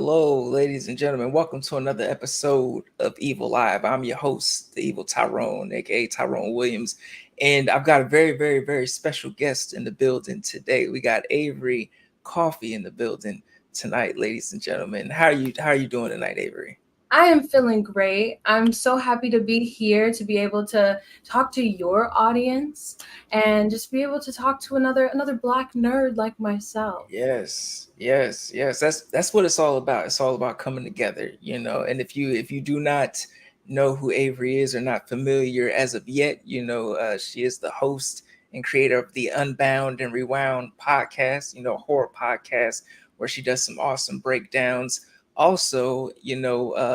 hello, ladies and gentlemen. Welcome to another episode of Evil Live. I'm your host, the Evil Tyrone, aka Tyrone Williams, and I've got a very special guest in the building today. We got Avery Coffey in the building tonight, ladies and gentlemen. How are you doing tonight, Avery? I am feeling great. I'm so happy to be here to be able to talk to your audience and just be able to talk to another black nerd like myself. Yes. That's what it's all about. It's all about coming together, you know. And if you do not know who Avery is or not familiar as of yet, she is the host and creator of the Unbound and Rewound podcast, horror podcast, where she does some awesome breakdowns. Also,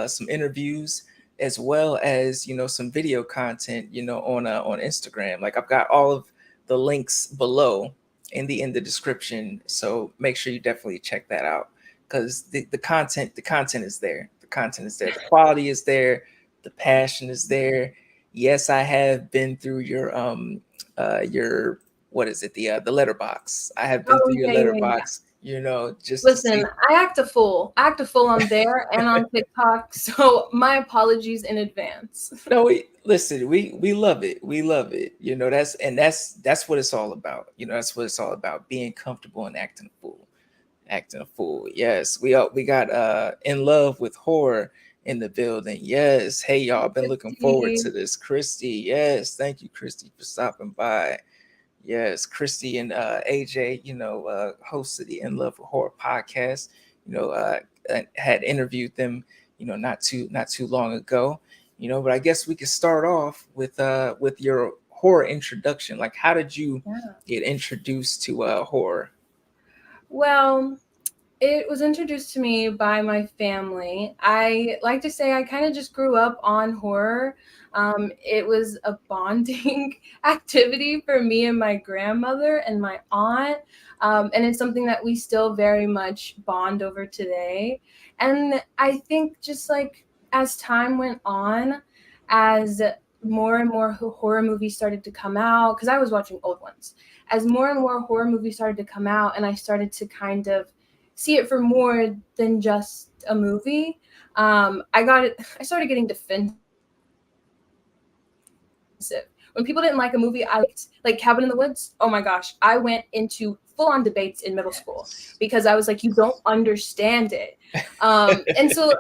some interviews as well as some video content, on Instagram. Like I've got all of the links below in the description. So make sure you definitely check that out because the content is there. The content is there. The quality is there. The passion is there. Yes, I have been through your what is it, the letterbox. I have been Oh through your yeah. letterbox, just to Listen, see. I act a fool. I act a fool on there and on TikTok. So my apologies in advance. No, listen, we love it. We love it. That's what it's all about. That's what it's all about. Being comfortable and acting a fool. Acting a fool. Yes. We got in love with horror in the building. Yes. Hey y'all, been looking forward Christy. to this. Christy. Yes. Thank you, Christy, for stopping by. Yes, Christy and AJ, hosts of the In Love with Horror podcast, had interviewed them, not too long ago, But I guess we could start off with your horror introduction. Like, how did you Yeah. get introduced to horror? Well, it was introduced to me by my family. I like to say I kind of just grew up on horror. It was a bonding activity for me and my grandmother and my aunt. And it's something that we still very much bond over today. And I think just like as time went on, as more and more horror movies started to come out, because I was watching old ones, as more and more horror movies started to come out, and I started to kind of see it for more than just a movie. I got it. I started getting defensive when people didn't like a movie I liked, like Cabin in the Woods. Oh my gosh, I went into full-on debates in middle school Yes. because I was like, "You don't understand it," and so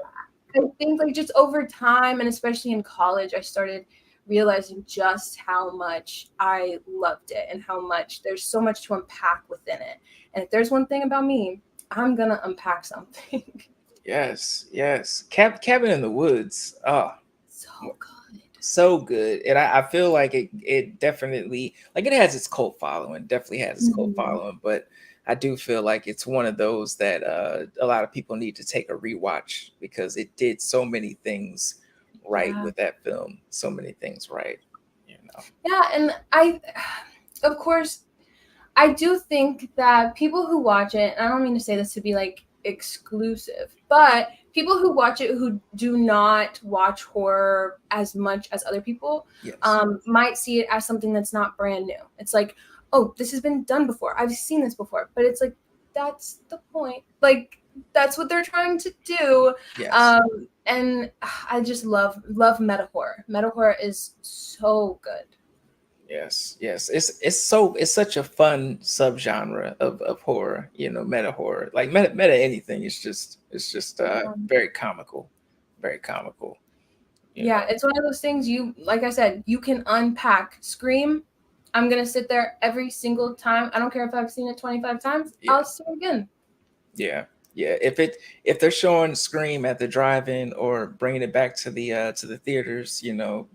I think like just over time, and especially in college, I started realizing just how much I loved it and how much there's so much to unpack within it. And if there's one thing about me, I'm gonna unpack something. Yes. Cabin in the Woods. Oh, So good. so good. And I feel like it definitely, like, it has its cult following, definitely has its cult Mhm. following, but I do feel like it's one of those that a lot of people need to take a rewatch because it did so many things right Yeah. with that film. So many things right, you know. Yeah, and of course, I do think that people who watch it, and I don't mean to say this to be like exclusive, but people who watch it who do not watch horror as much as other people Yes. might see it as something that's not brand new. It's like, oh, this has been done before. I've seen this before. But it's like, that's the point. Like, that's what they're trying to do. Yes. Um, and I just love meta horror. Meta horror is so good. Yes. It's such a fun subgenre of horror, meta horror. Like meta anything. It's just very comical. Very comical, you Yeah, know. it's one of those things you, like I said, you can unpack. Scream, I'm gonna sit there every single time. I don't care if I've seen it 25 times, Yeah. I'll see it again. Yeah. Yeah. If they're showing Scream at the drive-in or bringing it back to the theaters,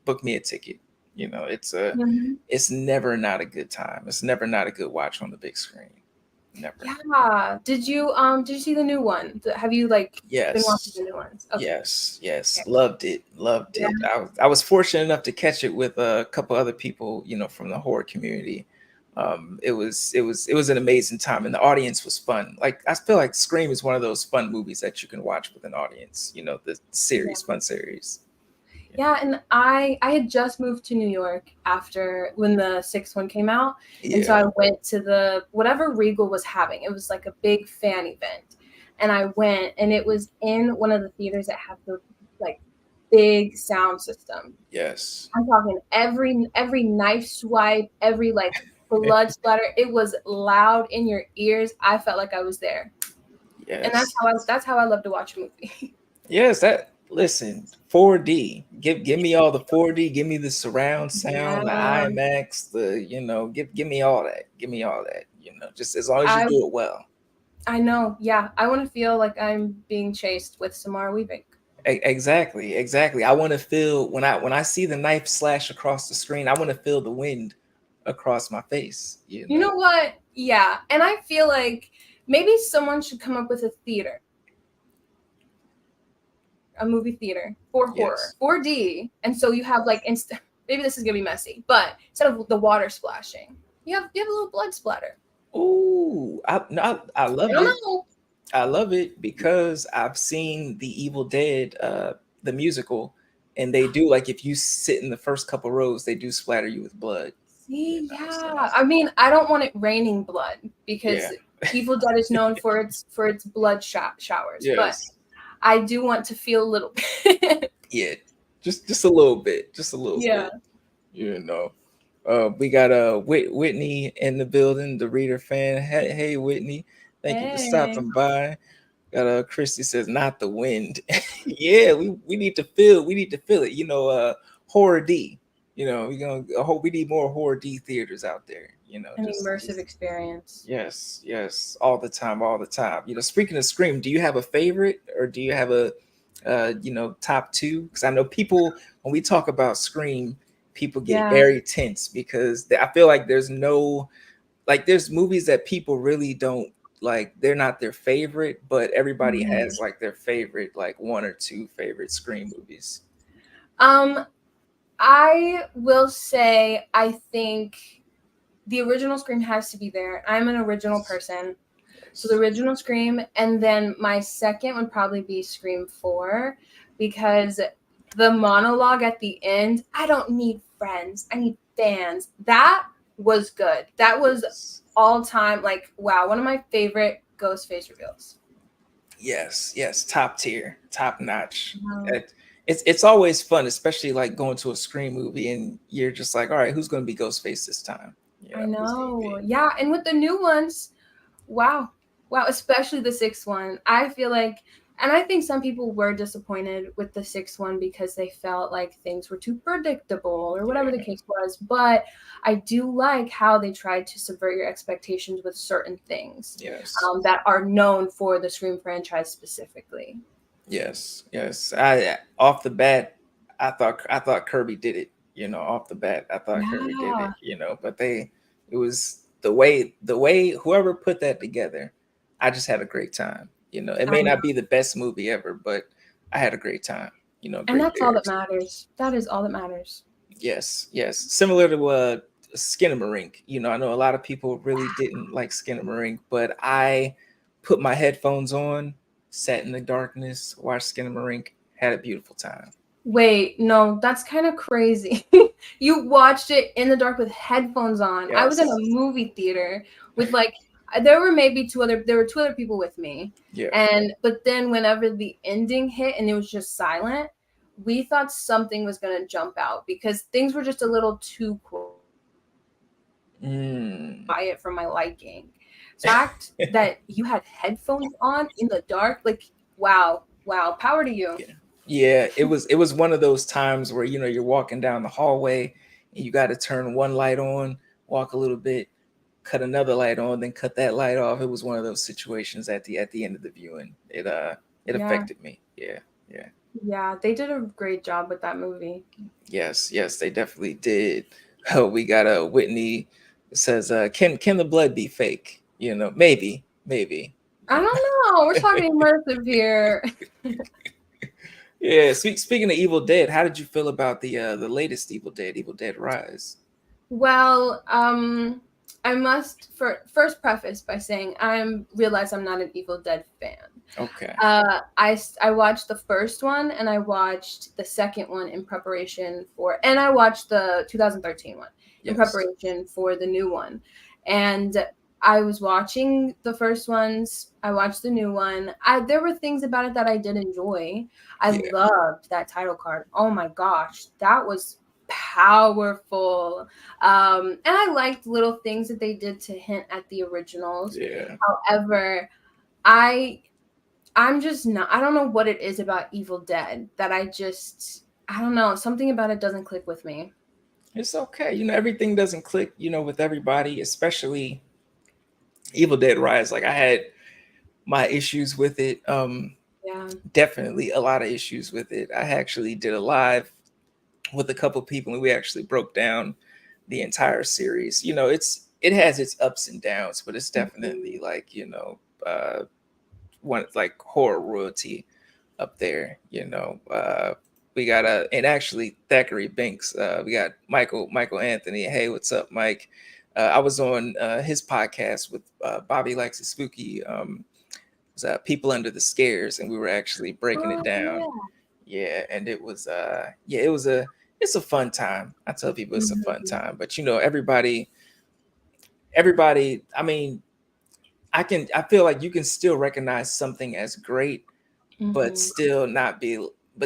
book me a ticket. Mhm. It's never not a good time. It's never not a good watch on the big screen. Never. Yeah. Did you see the new one? Have you like been watching Yes. the new ones? Okay. Yes. Okay. Loved it. Loved Yeah. it. I was fortunate enough to catch it with a couple other people, from the horror community. It was an amazing time, and the audience was fun. Like, I feel like Scream is one of those fun movies that you can watch with an audience. The Yeah. series, fun series. Yeah, and I had just moved to New York after when the sixth one came out, and so Yeah. I went to the whatever Regal was having. It was like a big fan event, and I went, and it was in one of the theaters that have the like big sound system. Yes. I'm talking every knife swipe, every like blood splatter. It was loud in your ears. I felt like I was there, and Yes. that's how I love to watch a movie. Yes, that listen, 4D. Give me all the 4D, give me the surround Yeah, sound, the IMAX, give me all that. Give me all that, just as long as you I do it well. I know. Yeah, I want to feel like I'm being chased with Samara Weaving. Exactly, exactly. I want to feel when I see the knife slash across the screen, I want to feel the wind across my face. You know what? Yeah, and I feel like maybe someone should come up with a theater, a movie theater for horror, Yes. 4D, and so you have like maybe this is gonna be messy, but instead of the water splashing, you have a little blood splatter. Ooh, no, I I love don't it. know. I love it because I've seen the Evil Dead, the musical, and they do like if you sit in the first couple rows, they do splatter you with blood. See, So yeah. I mean, I don't want it raining blood yeah, because Evil Dead is known for its blood showers, but yes, I do want to feel a little bit. yeah, just a little bit, just a little Yeah. bit. You know, we got Whitney in the building, the reader fan. Hey, Whitney, thank you for Hey. stopping by. Got Christy says, not the wind. Yeah, we need to feel it. Horror D. We need more horror D theaters out there. An immersive just experience. yes, yes, all the time, all the time. Speaking of Scream, do you have a favorite or do you have a top two? Because I know people when we talk about Scream, people get Yeah. very tense because I feel like there's no like there's movies that people really don't like, they're not their favorite, but everybody Mhm. has like their favorite, like one or two favorite Scream movies. Um, I will say I think the original Scream has to be there. I'm an original person. So the Yes. original Scream, and then my second would probably be Scream 4 because the monologue at the end, I don't need friends, I need fans. That was good. That was Yes. all time like wow, one of my favorite ghost face reveals. Yes, yes, top tier, top notch. Wow. It's always fun, especially like going to a Scream movie and you're just like, all right, who's going to be Ghostface this time? I Who's going to know. be? Yeah, and with the new ones, wow. Wow, especially the sixth one. I feel like, and I think some people were disappointed with the sixth one because they felt like things were too predictable or whatever the Yeah. case was. But I do like how they tried to subvert your expectations with certain things Yes. that are known for the Scream franchise specifically. Yes. Yes. I off the bat, I thought Kirby did it. Off the bat, I thought Kirby did it. Yeah, But it was the way whoever put that together. I just had a great time. It I may know. not be the best movie ever, but I had a great time. And Great that's all that theaters. matters. That is all that matters. Yes, yes. Similar to Skinamarink. I know a lot of people really didn't like Skinamarink, but I put my headphones on, sat in the darkness, watched Skinamarink, had a beautiful time. Wait, no, that's kind of crazy. You watched it in the dark with headphones on. I was in a Yes. movie theater with like there were two other people with me. Yeah. And but then whenever the ending hit and it was just silent, we thought something was going to jump out because things were just a little too Mm. quiet for my liking. Fact that you had headphones on in the dark, like wow, wow, power to you. Yeah. Yeah, it was one of those times where you're walking down the hallway and you got to turn one light on, walk a little bit, cut another light on, then cut that light off. It was one of those situations at the end of the viewing. It Yeah. affected me. Yeah, yeah, Yeah, they did a great job with that movie. yes, yes, they definitely did. Oh, we got a Whitney says, can the blood be fake? Maybe, maybe. I don't know. We're talking immersive here. Yeah. Speaking of Evil Dead, how did you feel about the latest Evil Dead, Evil Dead Rise? Well, I must first preface by saying realize I'm not an Evil Dead fan. Okay. I watched the first one and I watched the second one in preparation for, and I watched the 2013 one in Yes. preparation for the new one, and I was watching the first ones. I watched the new one. There were things about it that I did enjoy. I Yeah, loved that title card. Oh my gosh, that was powerful. And I liked little things that they did to hint at the originals. yeah. However, I I'm just not. I don't know what it is about Evil Dead that I don't know. Something about it doesn't click with me. It's okay. Everything doesn't click, with everybody, especially Evil Dead Rise. Like I had my issues with it. Yeah. Definitely a lot of issues with it. I actually did a live with a couple people and we actually broke down the entire series. It has its ups and downs, but it's definitely Mhm. like, one like horror royalty up there. We got and actually Thackeray Binks. We got Michael Anthony. Hey, what's up, Mike? I was on his podcast with Bobby Likes It Spooky. It was People Under the Scares, and we were actually breaking it Oh down. yeah. Yeah, and it was yeah, it's a fun time. I tell people it's a fun Mhm. time, but everybody. I mean, I feel like you can still recognize something as great but Mhm.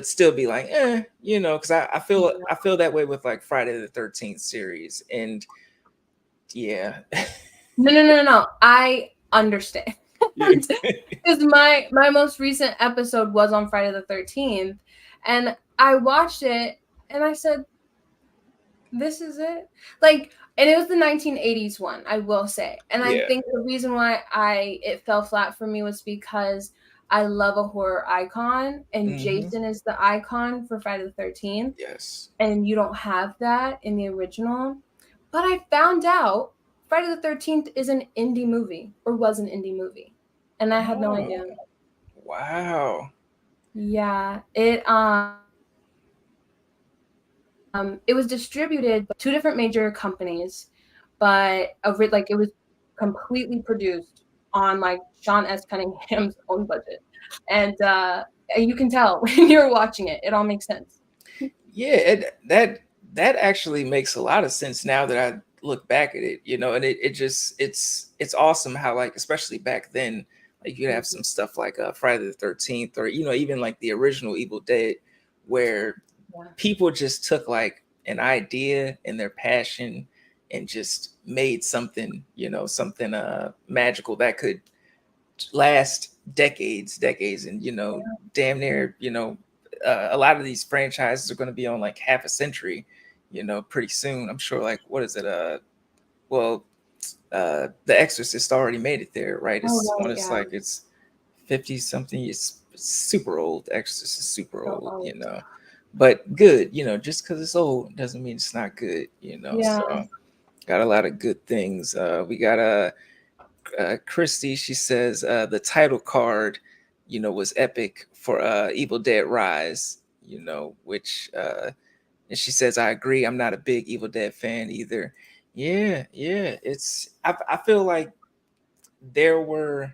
still be like, because Yeah. I feel that way with like Friday the 13th series. And yeah. No, no, no, no, no. I understand. Yeah. Because my most recent episode was on Friday the 13th, and I watched it and I said, this is it. Like, and it was the 1980s one, I will say. And I Yeah. think the reason why I it fell flat for me was because I love a horror icon, and Hmm. Jason is the icon for Friday the 13th, Yes. and you don't have that in the original. But I found out Friday the 13th is an indie movie, or was an indie movie. And I had no Oh, idea. wow. Yeah, it was distributed by two different major companies, but like it was completely produced on like Sean S. Cunningham's own budget, and you can tell when you're watching it. It all makes sense. Yeah, that actually makes a lot of sense now that I look back at it, and it just it's awesome how, like, especially back then, like you'd have Mhm. some stuff like Friday the 13th, or even like the original Evil Dead, where Yeah, people just took like an idea and their passion and just made something, something magical that could last decades, and damn near, a lot of these franchises are going to be on like half a century, pretty soon. I'm sure. Like, what is it? Well, The Exorcist already made it there, right? oh It's right, when it's yeah, like it's 50 something. It's super old. The Exorcist is super so old, old. but good. Just because it's old doesn't mean it's not good. Yeah. So got a lot of good things. We got a Christy, she says the title card, was epic for Evil Dead Rise, which and she says I agree. I'm not a big Evil Dead fan either. Yeah, yeah. I feel like there were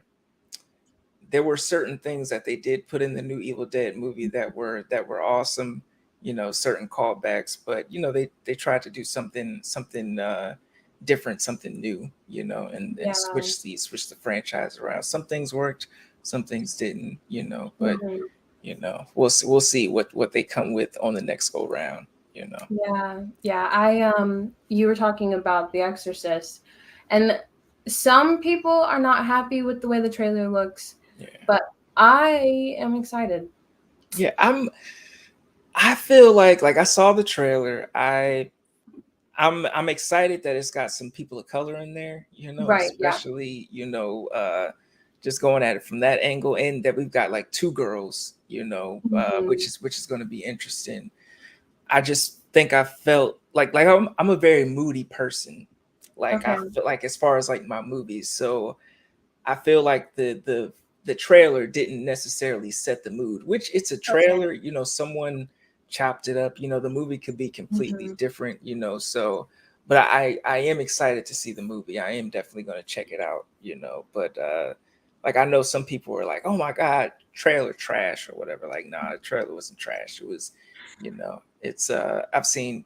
there were certain things that they did put in the new Evil Dead movie that were awesome. Certain callbacks, but they tried to do something different, something new. And Yeah. switch the franchise around. Some things worked, some things didn't. But Mhm. we'll see what they come with on the next go round. You know. Yeah, yeah. You were talking about The Exorcist, and some people are not happy with the way the trailer looks, Yeah. but I am excited. Yeah. I feel like I saw the trailer. I'm excited that it's got some people of color in there, Right, yeah. especially, just going at it from that angle, and that we've got like two girls, Mhm. which is going to be interesting. I just think I felt like I'm a very moody person. Like I Okay. feel like as far as like my movies, so I feel like the trailer didn't necessarily set the mood, which it's a Okay. trailer, someone chopped it up, the movie could be completely Mhm. different, so but I am excited to see the movie. I am definitely going to check it out, but like I know some people were like, "Oh my god, trailer trash" or whatever. Like, nah, the trailer wasn't trash. It was, it's I've seen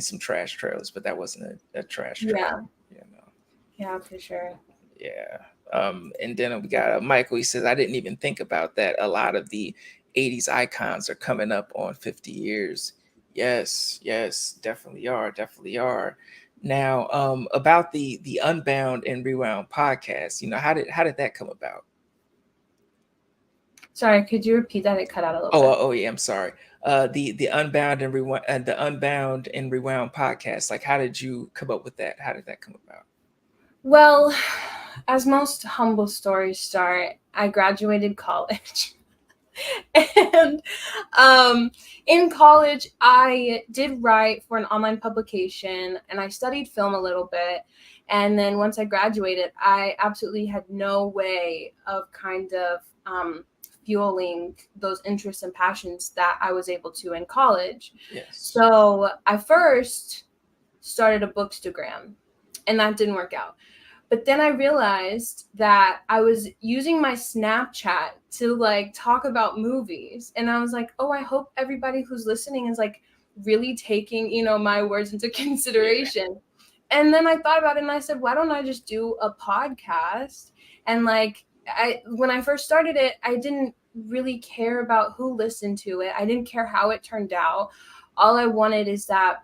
some trash trailers, but that wasn't a trash trailer, Yeah. you know. Yeah, for sure. Yeah. And then we got Michael. He says, I didn't even think about that. A lot of the 80s icons are coming up on 50 years. Yes, yes, definitely are. Definitely are. Now, about the Unbound and Rewound podcast, how did that come about? Sorry, could you repeat that? It cut out a little Oh, bit. yeah, I'm sorry. The Unbound and Rewound, the Unbound and Rewound podcast. Like, how did you come up with that? How did that come about? Well, as most humble stories start, I graduated college. And um, in college, I did write for an online publication and I studied film a little bit. And then once I graduated, I absolutely had no way of kind of fueling those interests and passions that I was able to in college. Yes. So I first started a bookstagram, and that didn't work out. But then I realized that I was using my Snapchat to like talk about movies. And I was like, oh, I hope everybody who's listening is like really taking, my words into Yeah. consideration. And then I thought about it and I said, why don't I just do a podcast? And like, when I first started it, I didn't really care about who listened to it. I didn't care how it turned out. All I wanted is that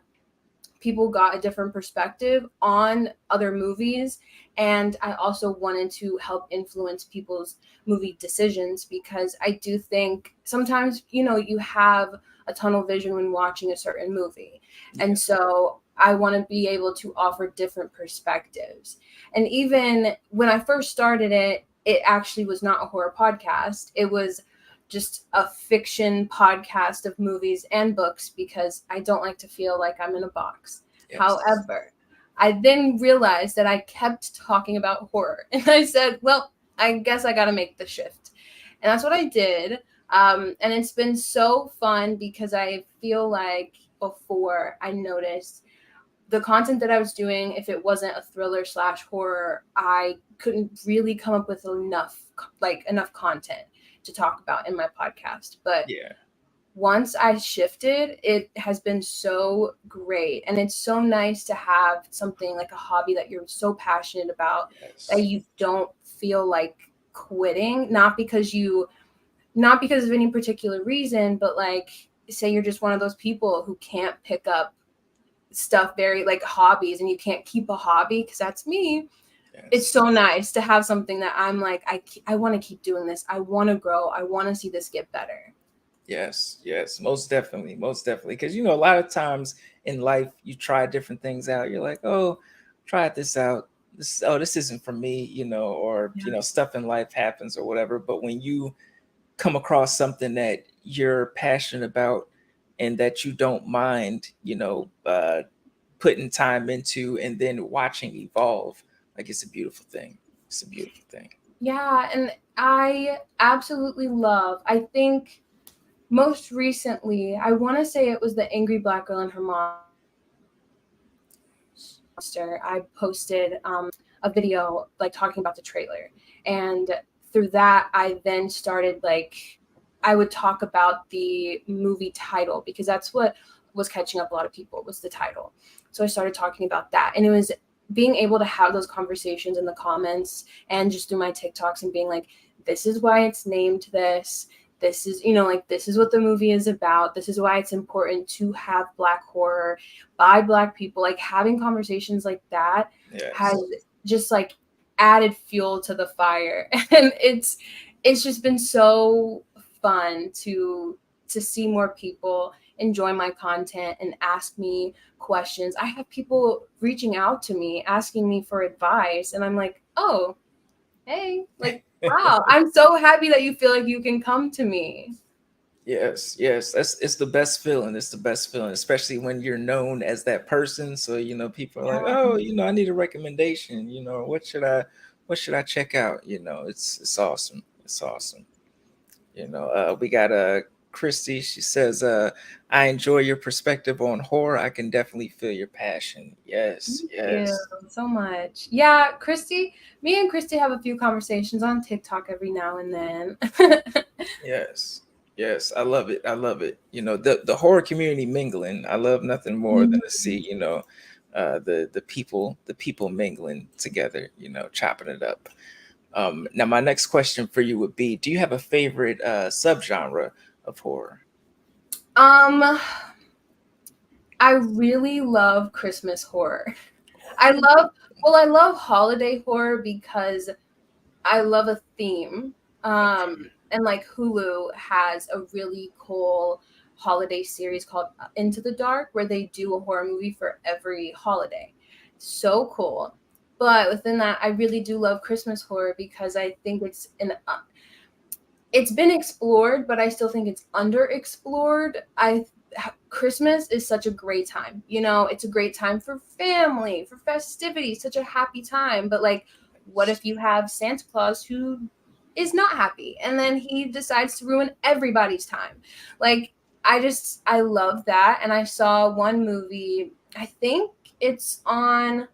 people got a different perspective on other movies, and I also wanted to help influence people's movie decisions, because I do think sometimes you have a tunnel vision when watching a certain movie, Yeah. and so I want to be able to offer different perspectives. And even when I first started it actually was not a horror podcast. It was just a fiction podcast of movies and books, because I don't like to feel like I'm in a box. Yes. However, I then realized that I kept talking about horror. And I said, well, I guess I got to make the shift. And that's what I did. And it's been so fun, because I feel like before I noticed the content that I was doing, if it wasn't a thriller slash horror, I couldn't really come up with enough content to talk about in my podcast. But Yeah. once I shifted, it has been so great. And it's so nice to have something like a hobby that you're so passionate about that Yes. you don't feel like quitting, not because of any particular reason, but like, say you're just one of those people who can't pick up stuff, very like hobbies, and you can't keep a hobby, because that's me. It's Yes. so nice to have something that I'm like, I want to keep doing this. I want to grow. I want to see this get better. Yes, yes, most definitely, most definitely. Because a lot of times in life, you try different things out. You're like, oh, try this out. This isn't for me, or Yeah. stuff in life happens or whatever. But when you come across something that you're passionate about and that you don't mind, putting time into and then watching evolve, like it's a beautiful thing. It's a beautiful thing. Yeah, and I absolutely love. I think most recently, I want to say it was the Angry Black Girl and Her Monster. I posted a video like talking about the trailer, and through that, I then started like, I would talk about the movie title, because that's what was catching up a lot of people, was the title. So I started talking about that, and it was being able to have those conversations in the comments and just through my TikToks, and being like, this is why it's named this. This is, like, this is what the movie is about. This is why it's important to have Black horror by Black people. Like, having conversations like that has Yes. just like added fuel to the fire. And it's just been so fun to see more people enjoy my content and ask me questions. I have people reaching out to me asking me for advice, and I'm like, oh, hey, like, wow, I'm so happy that you feel like you can come to me. Yes, yes, it's the best feeling. It's the best feeling, especially when you're known as that person. So people are like, Yeah. oh, I need a recommendation. What should I check out? It's awesome. It's awesome. We got Christy. She says, I enjoy your perspective on horror. I can definitely feel your passion. Yes, Thank you yes, so much. Yeah, Christy, me and Christy have a few conversations on TikTok every now and then. yes, yes. I love it. I love it. The horror community mingling. I love nothing more than to Mhm. see the people mingling together, chopping it up. Now, my next question for you would be: do you have a favorite subgenre of horror? Um, I really love Christmas horror. I love, well, I love holiday horror because I love a theme. Okay. And like Hulu has a really cool holiday series called Into the Dark where they do a horror movie for every holiday. So cool. But within that, I really do love Christmas horror because I think it's been explored, but I still think it's underexplored. Christmas is such a great time. You know, it's a great time for family, for festivities, such a happy time. But like, what if you have Santa Claus who is not happy and then he decides to ruin everybody's time? Like, I love that. And I saw one movie, I think it's on,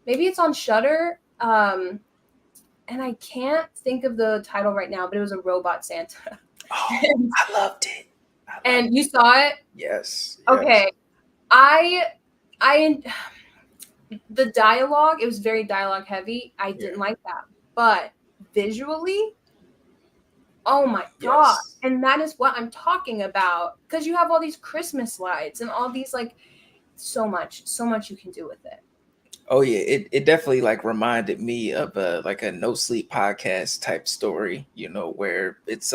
maybe it's on Shutter. And I can't think of the title right now, but it was a robot Santa. Oh, I loved it. I loved And you it. saw it? Yes, yes, Okay. I I the dialogue, it was very dialogue heavy. I yeah, didn't like that. But visually, oh my god. yes. And that is what I'm talking about because you have all these Christmas lights and all these like so much you can do with it. Oh yeah, it definitely like reminded me of a like a no sleep podcast type story, where it's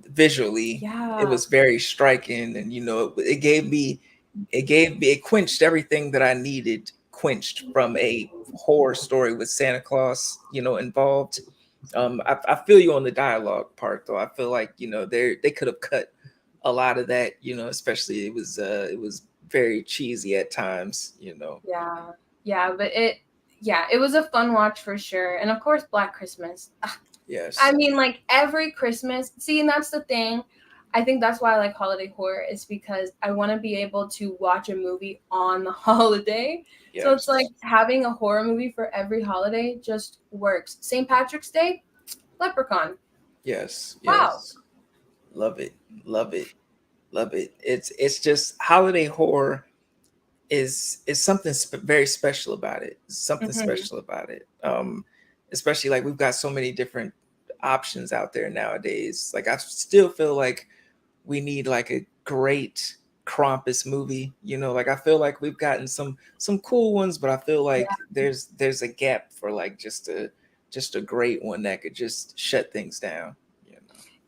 visually it Yeah. was very striking, and it quenched everything that I needed quenched from a horror story with Santa Claus, involved. I feel you on the dialogue part though. I feel like, they could have cut a lot of that, especially it was very cheesy at times. Yeah. Yeah, but it was a fun watch for sure. And of course Black Christmas. I Yes. mean, like every Christmas. See, and that's the thing. I think that's why I like holiday horror is because I want to be able to watch a movie on the holiday. So it's like Yes. having a horror movie for every holiday just works. St. Patrick's Day, Leprechaun. Yes. Wow. Yes. Love it. Love it. Love it. It's just holiday horror is something very special about it. Something Hmm. special about it. Especially like we've got so many different options out there nowadays. Like I still feel like we need like a great Krampus movie. Like I feel like we've gotten some cool ones, but I feel Yeah. like there's a gap for like just a great one that could just shut things down. You know.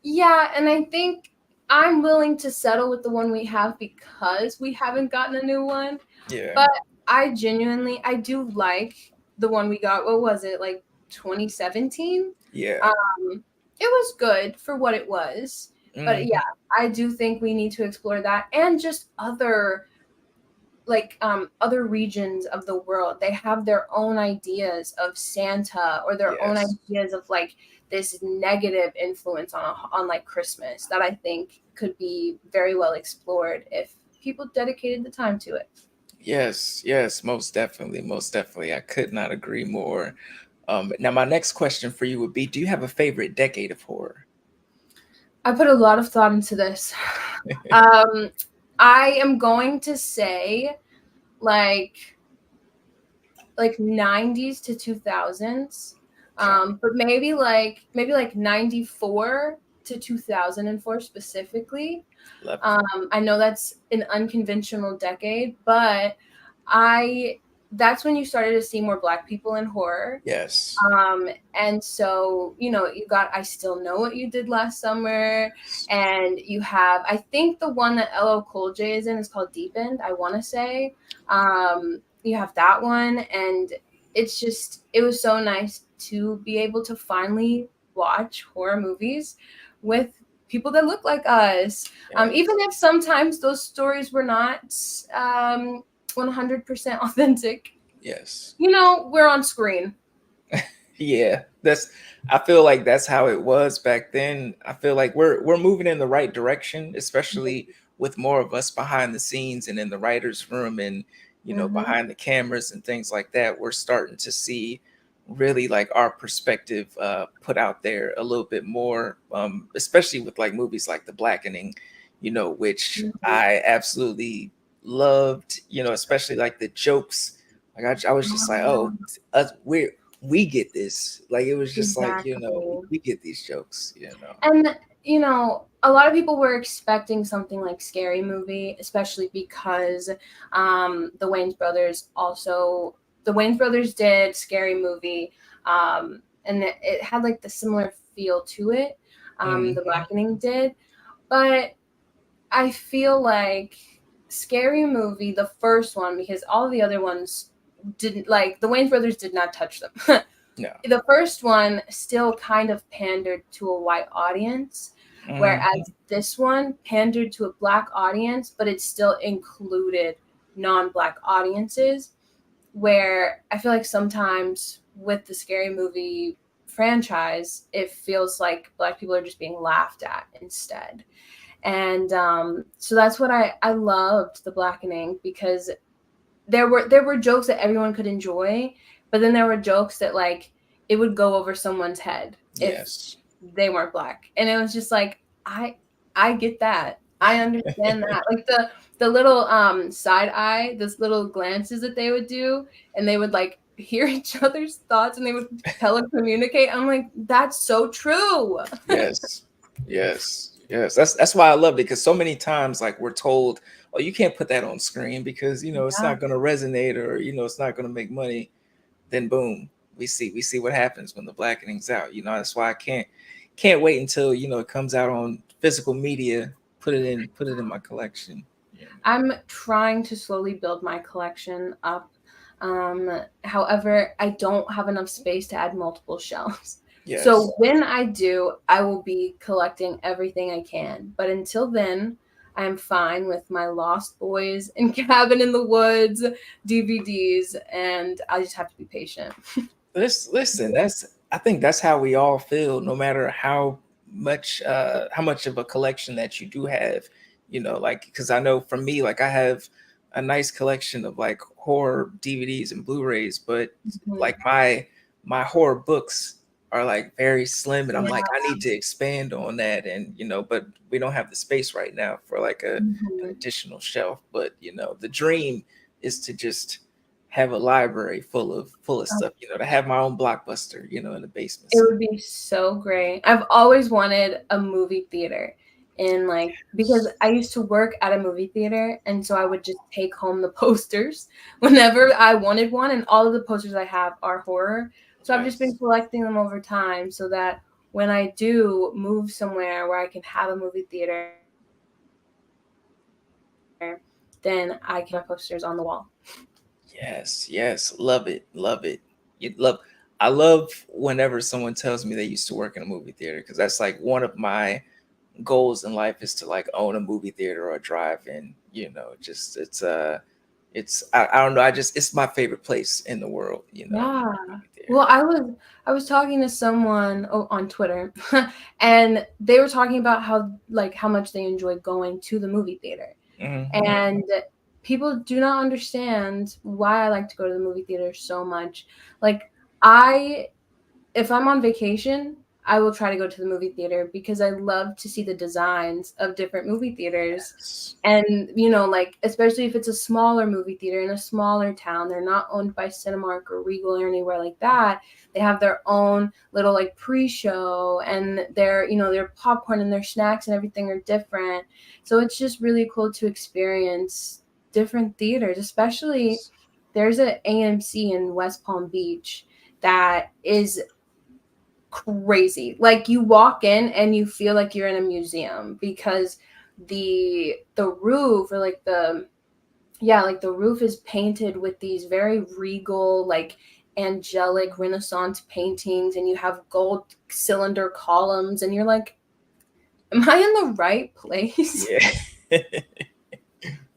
Yeah, and I think I'm willing to settle with the one we have because we haven't gotten a new one. Yeah. But I do like the one we got. What was it, like 2017? Yeah. Um, it was good for what it was. But yeah, Hmm. I do think we need to explore that and just other regions of the world. They have their own ideas of Santa or their own Yes. ideas of like this negative influence on like Christmas that I think could be very well explored if people dedicated the time to it. Yes, yes, most definitely, most definitely. I could not agree more. Now, my next question for you would be: do you have a favorite decade of horror? I put a lot of thought into this. Um, I am going to say like 90s to 2000s. Okay, But maybe like 94 to 2004 specifically. love it. I know that's an unconventional decade, but I that's when you started to see more Black people in horror. Yes, Um, and so, you got I Still Know What You Did Last Summer, and you have, I think the one that LL Cool J is in is called Deep End, I want to say. You have that one, and it was so nice to be able to finally watch horror movies with people that look like us. Even yes, if sometimes those stories were not 100% authentic, yes. we're on screen. Yeah, I feel like that's how it was back then. I feel like we're moving in the right direction, especially with more of us behind the scenes and in the writers' room and Mhm. behind the cameras and things like that. We're starting to see really like our perspective put out there a little bit more, especially with like movies like The Blackening, which Mhm. I absolutely loved, especially like the jokes. Like I was just like, oh, Um, us, we get this. Like it was just like, exactly. we get these jokes. And a lot of people were expecting something like Scary Movie, especially because the Wayans brothers also the Wayans brothers did Scary Movie, and it had like the similar feel to it. The Hmm. Blackening did, but I feel like Scary Movie, the first one, because all the other ones didn't, like, the Wayans brothers did not touch them. No. The first one still kind of pandered to a white audience, Hmm. whereas this one pandered to a black audience, but it still included non-black audiences. Where I feel like sometimes with the Scary Movie franchise, it feels like black people are just being laughed at instead. And so that's what I loved the Blackening, because there were jokes that everyone could enjoy, but then there were jokes that, like, it would go over someone's head if Yes. they weren't black, and it was just like, I get that, I understand that, like the little side eye, this little glances that they would do, and they would like hear each other's thoughts and they would telecommunicate. I'm like, that's so true. Yes. Yes. Yes. That's why I loved it, because so many times like we're told, oh, you can't put that on screen because it's Yeah. not gonna resonate, or it's not gonna make money. Then boom, we see what happens when the blackening's out. That's why I can't wait until it comes out on physical media. Put it in my collection. You know? I'm trying to slowly build my collection up. However, I don't have enough space to add multiple shelves. Yes. So when I do, I will be collecting everything I can. But until then, I'm fine with my Lost Boys and Cabin in the Woods DVDs, and I just have to be patient. Listen, I think that's how we all feel, no matter how much of a collection that you do have. Like, because I know for me, like, I have a nice collection of like horror DVDs and Blu-rays, but Mhm. like my horror books are like very slim, and I'm like, Yeah. I need to expand on that. And but we don't have the space right now for like an Mhm. additional shelf. But the dream is to just have a library full of stuff, to have my own blockbuster, in the basement It somewhere. would be so great. I've always wanted a movie theater, and like, because I used to work at a movie theater, and so I would just take home the posters whenever I wanted one, and all of the posters I have are horror. So I've just been Yes. collecting them over time so that when I do move somewhere where I can have a movie theater, then I can have my posters on the wall. Yes, yes, love it, love it. You love I love whenever someone tells me they used to work in a movie theater, because that's like one of my goals in life, is to like own a movie theater or a drive-in. Just I don't know, it's my favorite place in the world, Yeah. movie theater. Well, I was talking to someone on Twitter, and they were talking about how much they enjoy going to the movie theater. Hmm. And people do not understand why I like to go to the movie theater so much. Like, I if I'm on vacation, I will try to go to the movie theater because I love to see the designs of different movie theaters. Yes. And, like, especially if it's a smaller movie theater in a smaller town, they're not owned by Cinemark or Regal or anywhere like that. They have their own little, like, pre-show, and their popcorn and their snacks and everything are different. So it's just really cool to experience different theaters, especially there's an AMC in West Palm Beach that is crazy. Like, you walk in and you feel like you're in a museum, because the roof, or like the roof is painted with these very regal, like, angelic Renaissance paintings, and you have gold cylinder columns, and you're like, am I in the right place? Yeah.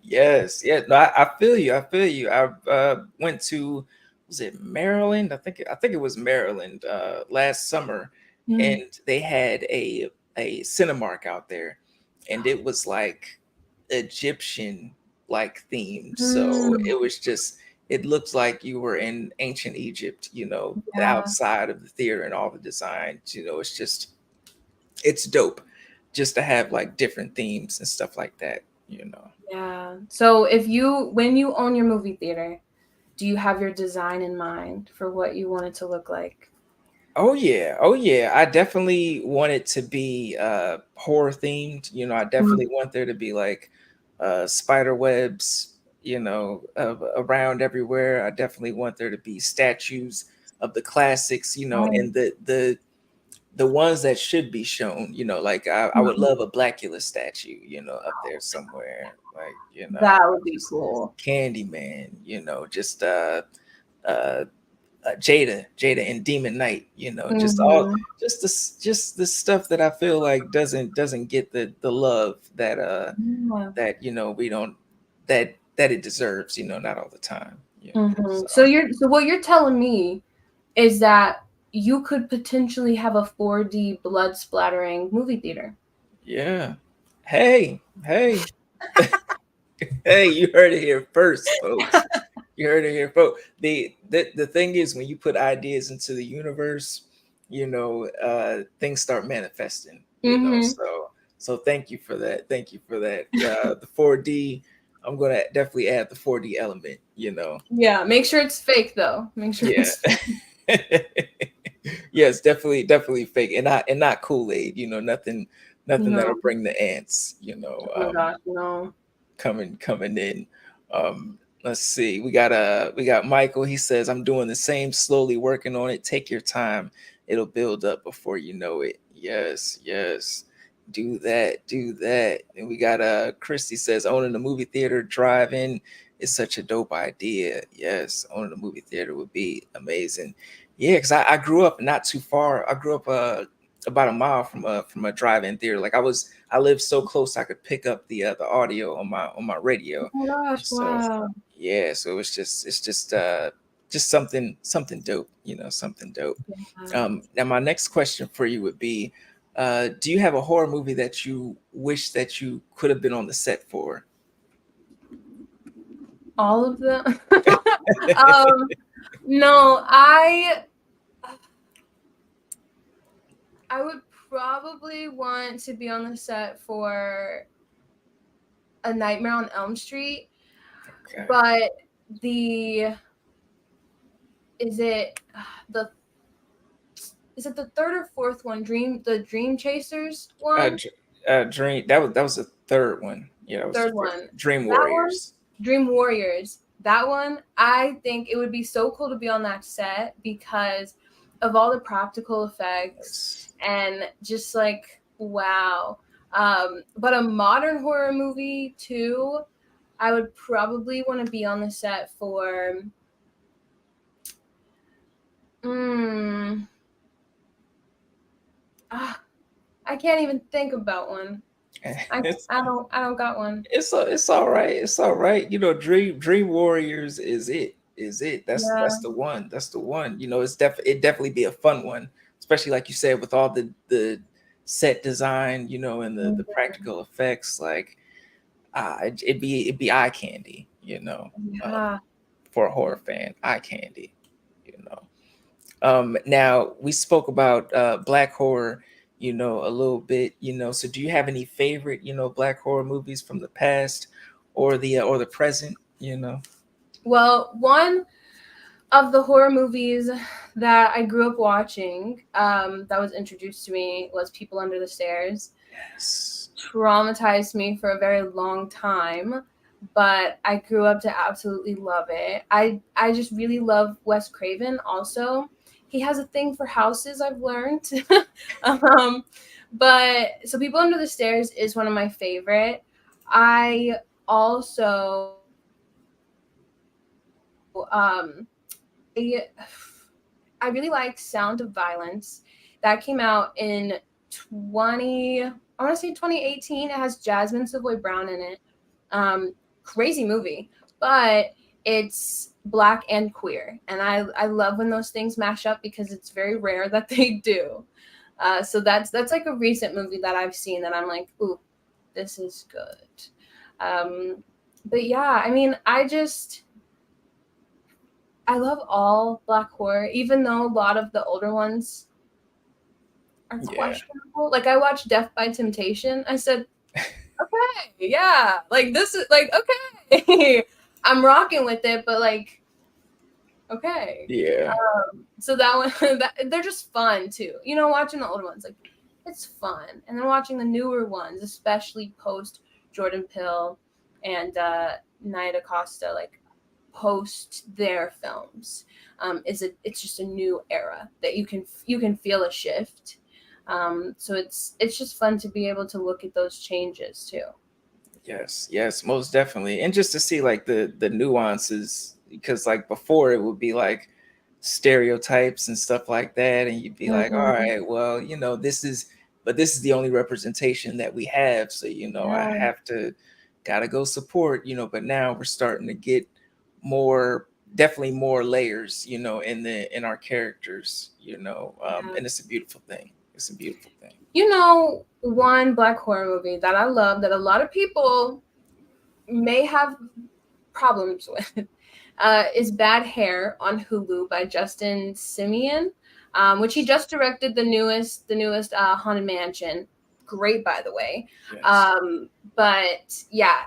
Yes, yeah. No, I feel you. I feel you. I went to, was it Maryland? I think it was Maryland last summer, and Mm, they had a Cinemark out there, and it was like Egyptian like themed. So mm, it was just, it looked like you were in ancient Egypt. The yeah. outside of the theater and all the designs. It's dope just to have like different themes and stuff like that. you know. Yeah. So when you own your movie theater, do you have your design in mind for what you want it to look like? Oh yeah, oh yeah. I definitely want it to be horror themed. You know, I Mm. definitely want there to be like spider webs, around everywhere. I definitely want there to be statues of the classics, Right. and the ones that should be shown, like I would Mhm. love a Blackula statue, up there somewhere. Like, That would be just cool. Candyman, just uh Jada and Demon Knight, just all Mhm. just the stuff that I feel like doesn't get the love Yeah. that we don't that it deserves, not all the time. Mhm. So So what you're telling me is that you could potentially have a 4D blood splattering movie theater. yeah. Hey, hey, you heard it here first, folks. You heard it here, folks. The thing is, when you put ideas into the universe, things start manifesting. Mhm. So thank you for that. Thank you for that. Yeah, the 4D. I'm gonna definitely add the 4D element. Yeah, make sure it's fake though. Make sure Yeah. it's fake. Yes, definitely fake and not Kool-Aid. Nothing No. that'll bring the ants. Oh my gosh, no. Coming in. Um, let's see. We got Michael. He says, "I'm doing the same, slowly working on it. Take your time. It'll build up before you know it." Yes, yes. Do that. Do that. And we got Christy says, "Owning a movie theater drive-in is such a dope idea." Yes, owning a movie theater would be amazing. Yeah, because I grew up not too far. I grew up about a mile from a drive-in theater. Like I lived so close I could pick up the audio on my radio. Oh my gosh, So wow. yeah, so it's just something dope, something dope. Yeah. Now my next question for you would be, do you have a horror movie that you wish that you could have been on the set for? All of them. um, no, I would probably want to be on the set for A Nightmare on Elm Street, Okay. but the is it the is it the third or fourth one? The Dream Chasers Uh, one? Dr- Dream. That was the third one. Yeah, that was the Third first. one. Dream That one? Warriors. Dream Warriors. That one, I think it would be so cool to be on that set because of all the practical effects Yes. and just like wow. But a modern horror movie too, I would probably want to be on the set for. Mm, ah, I can't even think about one. I It's I don't got one. it's all right. It's all right. Dream Warriors is it. That's Yeah. the one. That's the one. It definitely be a fun one, especially like you said with all the set design, and the Mhm. practical effects. Like it'd be eye candy, um, Yeah. for a horror fan, eye candy, you know. Now we spoke about black horror, a little bit, So do you have any favorite, black horror movies from the past or the present, Well, one of the horror movies that I grew up watching, that was introduced to me was People Under the Stairs. Yes. Traumatized me for a very long time, but I grew up to absolutely love it. I just really love Wes Craven also. He has a thing for houses, I've learned. um, but so People Under the Stairs is one of my favorite. I also I I really like Sound of Violence. That came out in I want to say 2018. It has Jasmine Savoy Brown in it. Crazy movie, but it's black and queer, and I love when those things mash up because it's very rare that they do. So that's like a recent movie that I've seen that I'm like, ooh, this is good. But yeah, I mean, I love all black horror, even though a lot of the older ones are Yeah. questionable. Like I watched Death by Temptation. I said, okay, yeah, like this is like okay, I'm rocking with it, but like okay. Yeah. So that one, they're just fun too. You know, watching the older ones, like it's fun, and then watching the newer ones, especially post Jordan Peele and Nia DaCosta, like post their films, it's just a new era that you can feel a shift. So it's just fun to be able to look at those changes too. Yes, yes, most definitely. And just to see like the nuances, because like before it would be like stereotypes and stuff like that, and you'd be like, all Mm-hmm. right, well, this is, but this is the only representation that we have, so I Yeah, have to, gotta go support, but now we're starting to get more, definitely more layers, in our characters, yeah. and it's a beautiful thing. It's a beautiful thing. You know, one black horror movie that I love that a lot of people may have problems with is Bad Hair on Hulu by Justin Simeon, which he just directed the newest Haunted Mansion. Great, by the way. Yes. But yeah,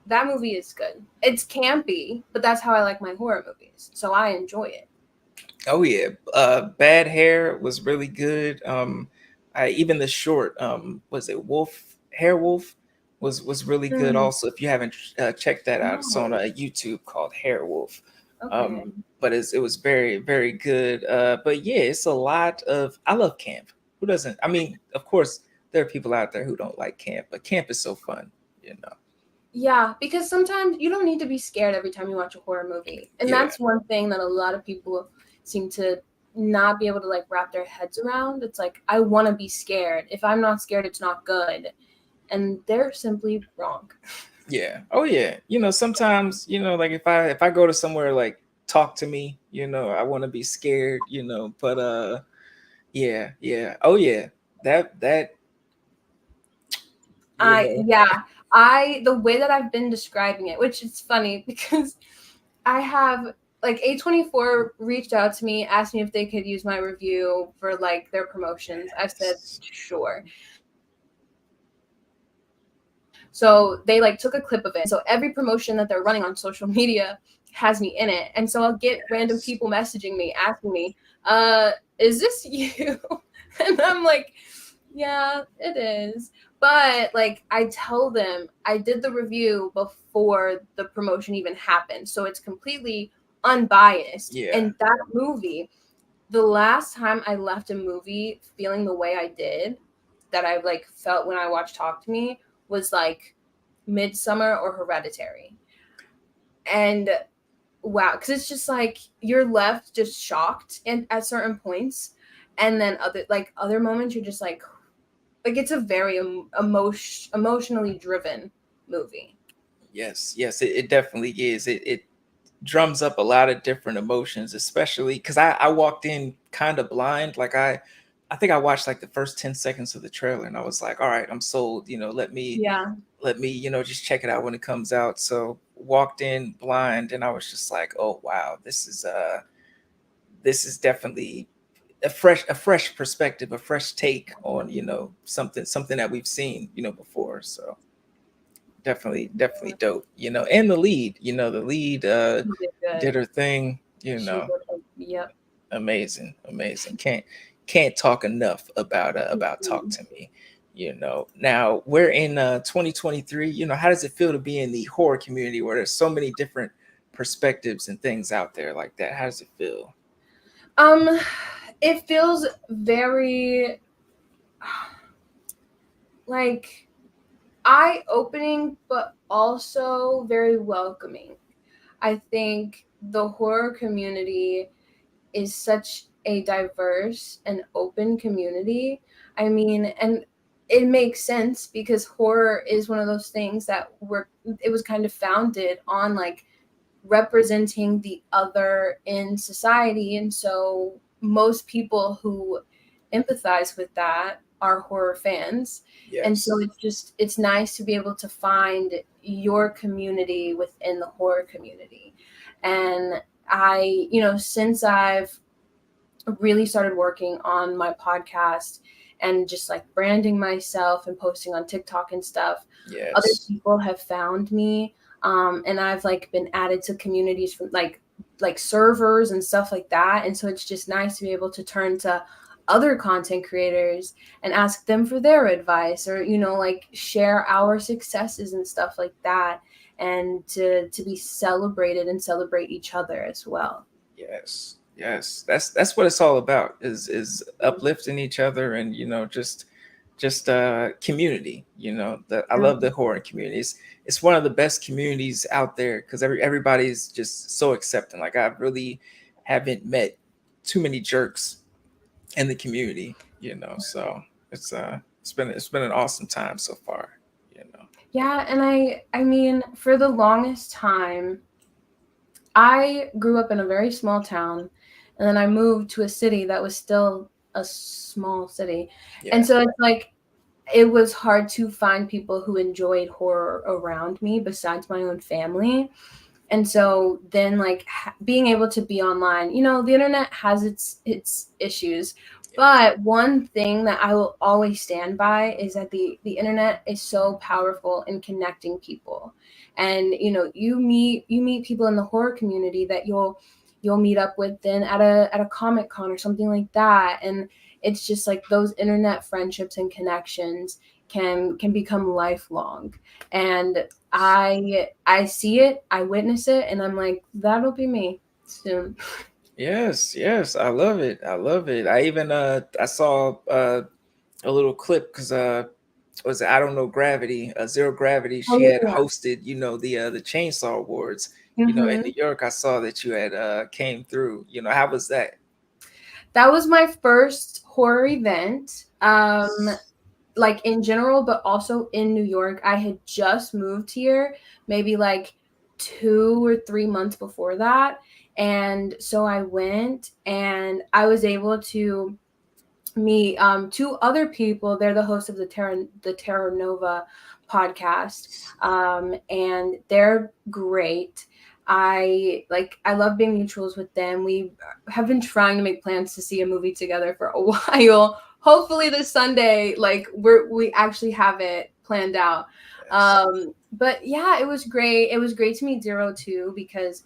that movie is good. It's campy, but that's how I like my horror movies, so I enjoy it. Oh yeah, Bad Hair was really good. I even the short, was it Wolf Hair Wolf, was really good. Mm, Also, if you haven't checked that out, it's on no. YouTube called Hair Wolf. Okay. But it was very very good. But yeah, it's a lot of, I love camp. Who doesn't? I mean, of course, there are people out there who don't like camp, but camp is so fun. You know. Yeah, because sometimes you don't need to be scared every time you watch a horror movie. And Yeah. that's one thing that a lot of people seem to not be able to like wrap their heads around. It's like I want to be scared. If I'm not scared, it's not good. And they're simply wrong. Yeah. Oh yeah. Sometimes, like if I go to somewhere like talk to me, I want to be scared, but yeah, yeah. Oh yeah. That, you I know. yeah, I the way that I've been describing it, which is funny because I have like A24 reached out to me, asked me if they could use my review for like their promotions. I said Yes. sure. So they like took a clip of it. So every promotion that they're running on social media has me in it. And so I'll get random Yes. people messaging me, asking me, is this you? And I'm like, yeah, it is. But like I tell them I did the review before the promotion even happened. So it's completely unbiased. Yeah. And that movie, the last time I left a movie feeling the way I did, that I like felt when I watched Talk to Me, was like Midsummer or Hereditary. And wow, because it's just like you're left just shocked and at certain points, and then other moments you're just like it's a very emotionally driven movie. Yes. Yes. It definitely is. It drums up a lot of different emotions, especially because I walked in kind of blind. Like I think I watched like the first 10 seconds of the trailer and I was like, all right, I'm sold, Yeah, let me just check it out when it comes out. So walked in blind and I was just like, oh wow, this is definitely a fresh perspective, a fresh take on, something that we've seen, before. So definitely dope, and the lead she did did good. her thing, She did. Yep. amazing, amazing. Can't talk enough about Talk Mhm. to Me. Now we're in 2023. How does it feel to be in the horror community where there's so many different perspectives and things out there like that? How does it feel? Um, it feels very like eye opening, but also very welcoming. I think the horror community is such a diverse and open community. I mean, and it makes sense because horror is one of those things that it was kind of founded on like representing the other in society. And so most people who empathize with that are horror fans. And so Yes. it's nice to be able to find your community within the horror community. And since I've really started working on my podcast and just like branding myself and posting on TikTok and stuff, other Yes. people have found me. And I've like been added to communities from like servers and stuff like that. And so it's just nice to be able to turn to other content creators and ask them for their advice, or like share our successes and stuff like that, and to be celebrated and celebrate each other as well. Yes, yes. That's what it's all about, is uplifting each other, and just community. I Yeah. love the horror community. It's one of the best communities out there, because everybody's just so accepting. Like, I really haven't met too many jerks in the community. So it's been an awesome time so far. Yeah, and I mean, for the longest time, I grew up in a very small town, and then I moved to a city that was still a small city. And Yeah. so it's like it was hard to find people who enjoyed horror around me besides my own family. And so then like being able to be online, the internet has its issues, Yes. but one thing that I will always stand by is that the internet is so powerful in connecting people. And you meet people in the horror community that you'll meet up with then at a comic con or something like that. And it's just like those internet friendships and connections can become lifelong. And I see it, I witness it, and I'm like, that'll be me soon. Yes, yes, I love it. I love it. I even I saw a little clip, because was it, I don't know, Gravity, Zero Gravity. Oh She had yeah. hosted, the Chainsaw Awards, in Hmm. New York. I saw that you had came through. How was that? That was my first horror event. Like in general, but also in New York. I had just moved here, maybe like 2 or 3 months before that. And so I went and I was able to meet two other people. They're the hosts of the Terra Nova podcast, and they're great. I love being mutuals with them. We have been trying to make plans to see a movie together for a while. Hopefully this Sunday, like we actually have it planned out. Yes, But yeah, it was great. It was great to meet Zero too, because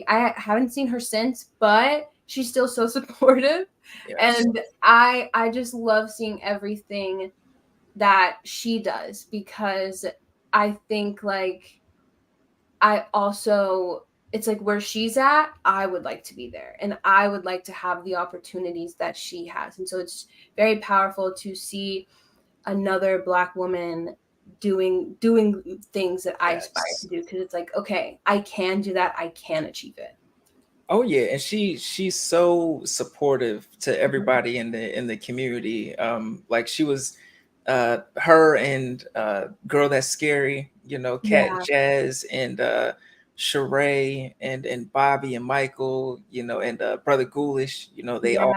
I haven't seen her since, but she's still so supportive. yes, And I just love seeing everything that she does, because I think like I also it's like where she's at, I would like to be there, and I would like to have the opportunities that she has. And so it's very powerful to see another black woman doing things that I aspire to yes. do, because it's like, okay, I can do that, I can achieve it. Oh yeah, and she's so supportive to Mhm. everybody in the community. Like, she was, her and Girl That's Scary, Cat and Yeah, Jazz, and Sheree, and Bobby and Michael, and Brother Ghoulish. yeah, They all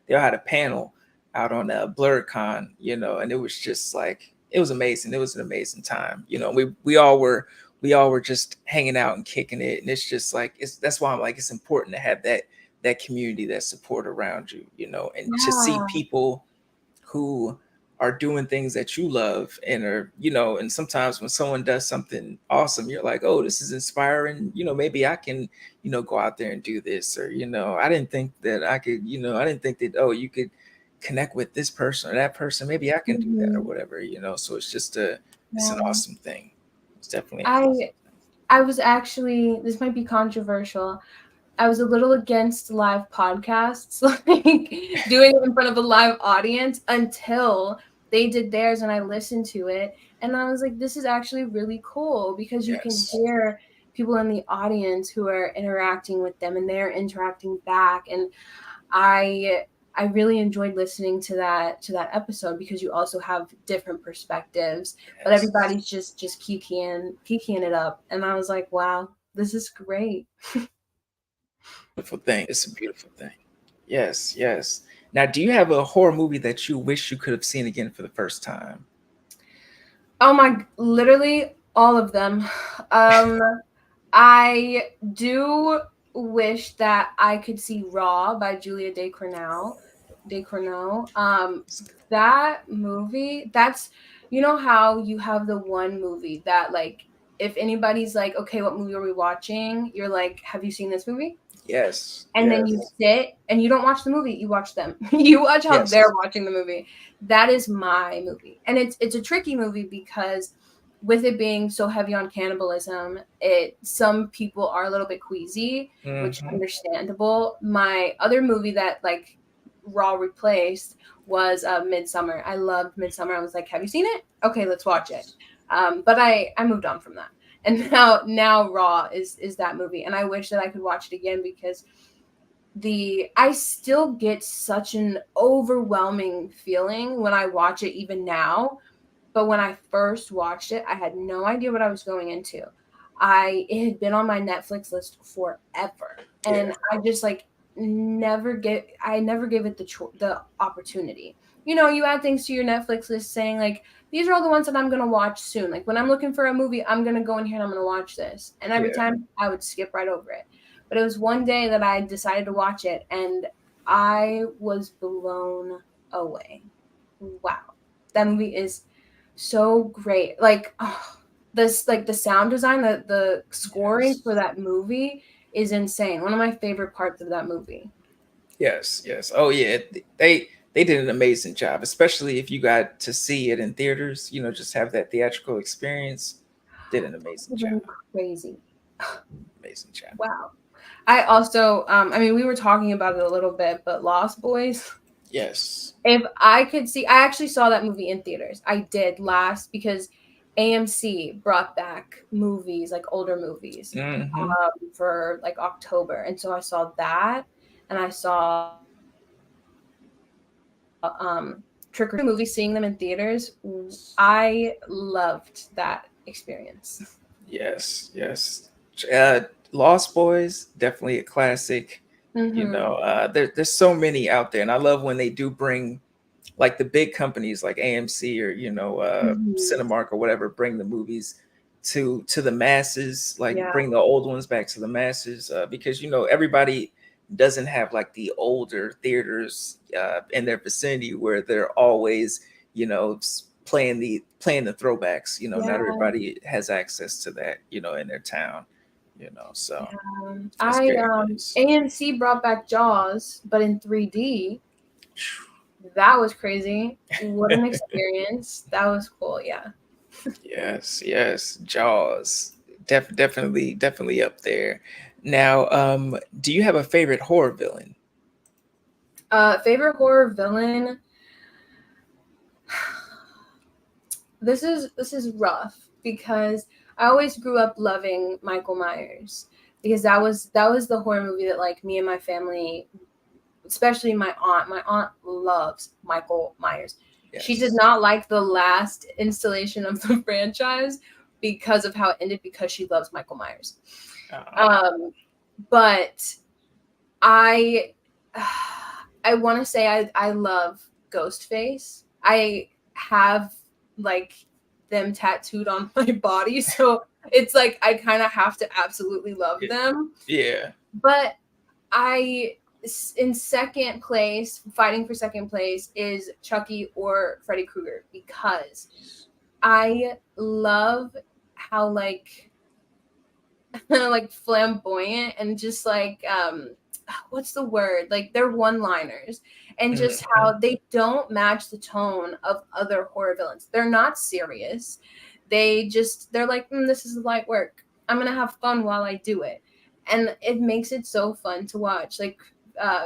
had a panel out on BlurCon, and it was just like, it was amazing. It was an amazing time. We all were just hanging out and kicking it, and it's just like, that's why I'm like, it's important to have that community, that support around you, and to see yeah. people who are doing things that you love, and and sometimes when someone does something awesome, you're like, oh, this is inspiring, maybe I can, go out there and do this, or I didn't think that I could, I didn't think that, oh, you could connect with this person or that person, maybe I can do that, or Mhm. whatever. So it's an Yeah. awesome thing. It's definitely an I awesome I was actually, this might be controversial. I was a little against live podcasts, like doing it in front of a live audience, until they did theirs and I listened to it. And I was like, this is actually really cool, because you can Yes. hear people in the audience who are interacting with them and they're interacting back. And I I really enjoyed listening to that episode, because you also have different perspectives, but Yes. everybody's just kikiing it up, and I was like, wow, this is great. Beautiful thing. It's a beautiful thing. Yes, yes. Now, do you have a horror movie that you wish you could have seen again for the first time? Oh my, literally all of them. Um, I do wish that I could see Raw by Julia Day Cornell. de Cornell. That movie, that's, you know how you have the one movie that, like, if anybody's like, okay, what movie are we watching? You're like, have you seen this movie? Yes, And then you yes, sit and you don't watch the movie, you watch them. You watch how they're yes, watching the movie. That is my movie. And it's a tricky movie because with it being so heavy on cannibalism, it some people are a little bit queasy, which hmm, understandable. My other movie that like Raw replaced was Midsummer. I loved Midsummer. I was like, have you seen it? Okay, let's watch it. But I moved on from that. And now Raw is that movie. And I wish that I could watch it again because the I still get such an overwhelming feeling when I watch it even now, but when I first watched it, I had no idea what I was going into. It had been on my Netflix list forever, and yeah, I just like never gave it the opportunity. You know, you add things to your Netflix list saying like these are all the ones that I'm gonna watch soon. Like when I'm looking for a movie, I'm gonna go in here and I'm gonna watch this. And every yeah, time I would skip right over it. But it was one day that I decided to watch it, and I was blown away. Wow, that movie is so great. Like this, like the sound design, the scoring yes, for that movie is insane. One of my favorite parts of that movie. yes, yes. Oh yeah, they did an amazing job, especially if you got to see it in theaters. You know, just have that theatrical experience. Did an amazing job. Even crazy. Amazing job. Wow. I also, I mean, we were talking about it a little bit, but Lost Boys. Yes. If I could see, I actually saw that movie in theaters. I did last because AMC brought back movies, like older movies, Mm-hmm. for like October, and so I saw that, and I saw Trick or Treat movies. Seeing them in theaters, I loved that experience. Yes, yes. Uh, Lost Boys, definitely a classic. You Mm-hmm. know, there's so many out there, and I love when they do bring like the big companies like AMC or Mm-hmm. Cinemark or whatever bring the movies to the masses, like Yeah, bring the old ones back to the masses because everybody doesn't have like the older theaters in their vicinity where they're always playing the throwbacks. Not yeah, everybody has access to that in their town. So yeah. it's I very nice. AMC brought back Jaws, but in 3D. That was crazy. What an experience. That was cool. Yeah. Yes, yes, Jaws. Definitely up there. Now, do you have a favorite horror villain? Favorite horror villain. This is rough because I always grew up loving Michael Myers because that was the horror movie that like me and my family, especially my aunt. My aunt loves Michael Myers. She did Yes. not like the last installation of the franchise because of how it ended because she loves Michael Myers. Uh, Um, but I I want to say I love Ghostface. I have like them tattooed on my body, so it's like I kind of have to absolutely love yeah. them. Yeah. But I in second place, fighting for second place is Chucky or Freddy Krueger because I love how like like flamboyant and just like what's the word, like they're one liners, and just Mhm. how they don't match the tone of other horror villains. They're not serious, they're like, this is light work, I'm gonna have fun while I do it, and it makes it so fun to watch. Like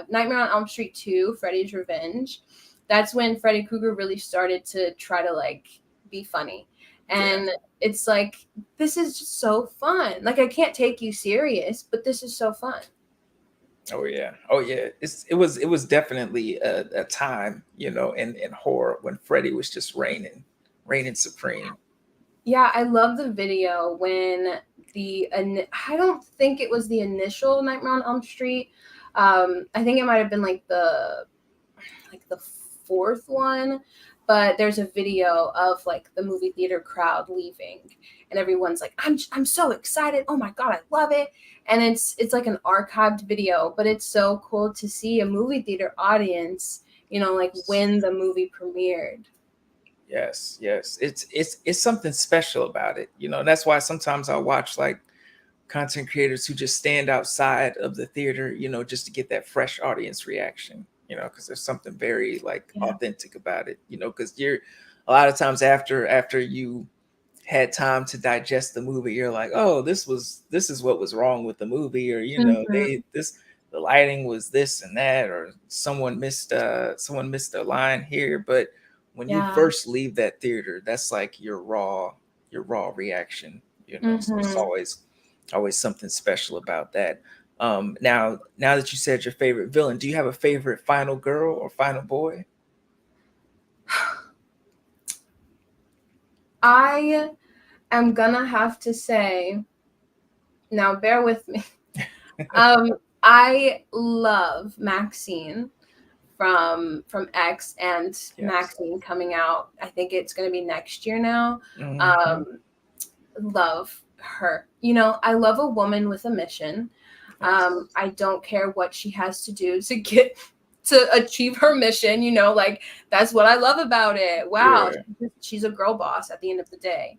Nightmare on Elm Street 2, Freddy's Revenge, that's when Freddy Krueger really started to try to like be funny. Yeah. And it's like, this is just so fun. Like I can't take you serious, but this is so fun. Oh yeah. Oh yeah. It was definitely a time, in horror when Freddy was just reigning supreme. Yeah, I love the video when I don't think it was the initial Nightmare on Elm Street. I think it might have been like the fourth one, but there's a video of like the movie theater crowd leaving, and everyone's like, I'm so excited. Oh my god, I love it. And it's like an archived video, but it's so cool to see a movie theater audience like Yes. when the movie premiered. Yes, yes. It's something special about it, and that's why sometimes I watch like content creators who just stand outside of the theater, just to get that fresh audience reaction, because there's something very like Yeah. authentic about it, because you're a lot of times after you had time to digest the movie, you're like, oh, this is what was wrong with the movie, or Hmm. the lighting was this and that, or someone missed a line here. But when you Yeah. first leave that theater, that's like your raw reaction, so it's Hmm. always something special about that. Now that you said your favorite villain, do you have a favorite final girl or final boy? I am gonna have to say, now bear with me. Um, I love Maxine from X, and Yes. Maxine coming out. I think it's gonna be next year now. Hmm. Um, love her. I love a woman with a mission. Yes. I don't care what she has to do to get to achieve her mission. Like that's what I love about it. Wow, Yeah. she's a girl boss at the end of the day.